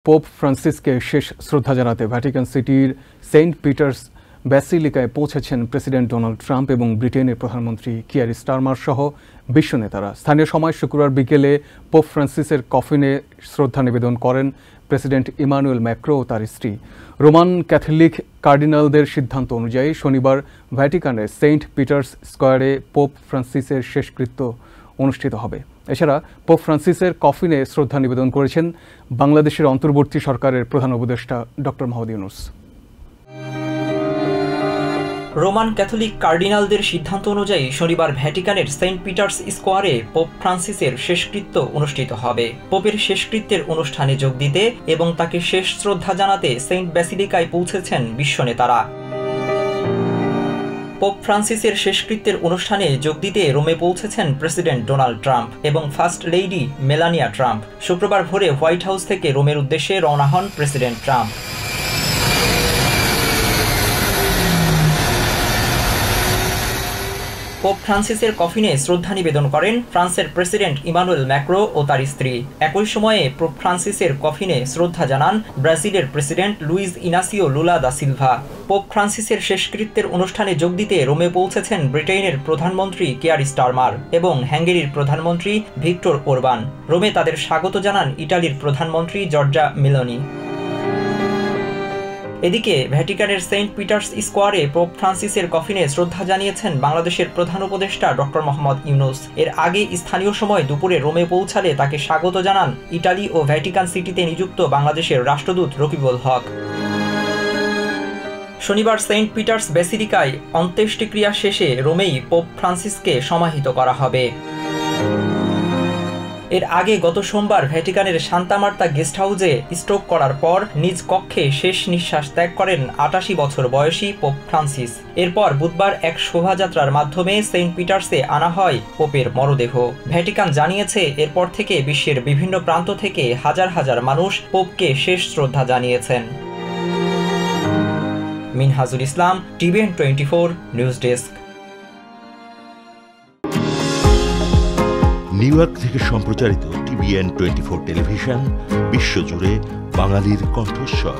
Pope ফ্রান্সিসকে শেষ শ্রদ্ধা জানাতে ভ্যাটিকান সিটির সেন্ট পিটার্স ব্যাসিলিকায় পৌঁছেছেন প্রেসিডেন্ট ডোনাল্ড ট্রাম্প এবং ব্রিটেনের প্রধানমন্ত্রী কিয়ার স্টারমার সহ বিশ্ব নেতারা। স্থানীয় সময় শুক্রবার বিকেলে পোপ ফ্রান্সিসের কফিনে শ্রদ্ধা নিবেদন করেন প্রেসিডেন্ট ইমানুয়েল ম্যাক্রো ও তার স্ত্রী। রোমান ক্যাথলিক কার্ডিনালদের সিদ্ধান্ত অনুযায়ী শনিবার ভ্যাটিকানের সেন্ট পিটার্স স্কোয়ারে পোপ ফ্রান্সিসের শেষকৃত্য অনুষ্ঠিত হবে। এছাড়া পোপ ফ্রান্সিসের কফিনে শ্রদ্ধা নিবেদন করেছেন বাংলাদেশের অন্তর্বর্তী সরকারের প্রধান উপদেষ্টা doctor Mohammad Yunus. Roman Catholic কার্ডিনালদের সিদ্ধান্ত অনুযায়ী শনিবার ভ্যাটিকানের সেন্ট পিটার্স স্কোয়ারে পোপ ফ্রান্সিসের শেষকৃত্য অনুষ্ঠিত হবে। পোপের শেষকৃত্যের অনুষ্ঠানে যোগ দিতে এবং তাকে শেষ শ্রদ্ধা জানাতে সেন্ট ব্যাসিলিকায় পৌঁছেছেন বিশ্ব নেতারা। পোপ ফ্রান্সিসের শেষকৃত্যের অনুষ্ঠানে যোগ দিতে রোমে পৌঁছেছেন প্রেসিডেন্ট ডোনাল্ড ট্রাম্প এবং ফার্স্ট লেডি মেলানিয়া ট্রাম্প। শুক্রবার ভোরে হোয়াইট হাউস থেকে রোমের উদ্দেশ্যে রওনা হন প্রেসিডেন্ট ট্রাম্প। পোপ ফ্রান্সিসের কফিনে শ্রদ্ধা নিবেদন করেন ফ্রান্সের প্রেসিডেন্ট ইমানুয়েল ম্যাক্রো ও তার স্ত্রী। একই সময়ে পোপ ফ্রান্সিসের কফিনে শ্রদ্ধা জানান ব্রাজিলের president Luiz Inacio Lula da Silva. Pope ফ্রান্সিসের শেষকৃত্যের অনুষ্ঠানে যোগ দিতে রোমে পৌঁছেছেন ব্রিটেনের প্রধানমন্ত্রী কিয়ার স্টারমার এবং হাঙ্গেরির প্রধানমন্ত্রী ভিক্টর ওরবান। রোমে তাদের স্বাগত জানান ইটালির প্রধানমন্ত্রী জর্জা মেলোনি। এদিকে ভ্যাটিকানের সেন্ট পিটার্স স্কোয়ারে পোপ ফ্রান্সিসের কফিনে শ্রদ্ধা জানিয়েছেন বাংলাদেশের প্রধান উপদেষ্টা ডক্টর মোহাম্মদ ইউনূস। এর আগে স্থানীয় সময় দুপুরে রোমে পৌঁছালে তাকে স্বাগত জানান ইটালি ও ভ্যাটিকান সিটিতে নিযুক্ত বাংলাদেশের রাষ্ট্রদূত রকিবুল হক। শনিবার সেন্ট পিটার্স ব্যাসিলিকায় অন্ত্যেষ্টিক্রিয়া শেষে রোমেই পোপ ফ্রান্সিসকে সমাহিত করা হবে। এর আগে গত সোমবার ভ্যাটিকানের সান্তা মার্তা গেস্ট হাউসে স্ট্রোক করার পর নিজ কক্ষে শেষ নিঃশ্বাস ত্যাগ করেন ৮৮ বছর বয়সী পোপ ফ্রান্সিস। এরপর বুধবার এক শোভাযাত্রার মাধ্যমে সেন্ট পিটার্সে আনা হয় পোপের মরদেহ। ভ্যাটিকান জানিয়েছে এরপর থেকে বিশ্বের বিভিন্ন প্রান্ত থেকে হাজার হাজার মানুষ পোপকে শেষ শ্রদ্ধা জানিয়েছেন। Minhajul Islam, TVN 24 news desk. New York থেকে সম্প্রচারিত টিভিএন 24 টেলিভিশন বিশ্বজুড়ে বাঙালির কণ্ঠস্বর।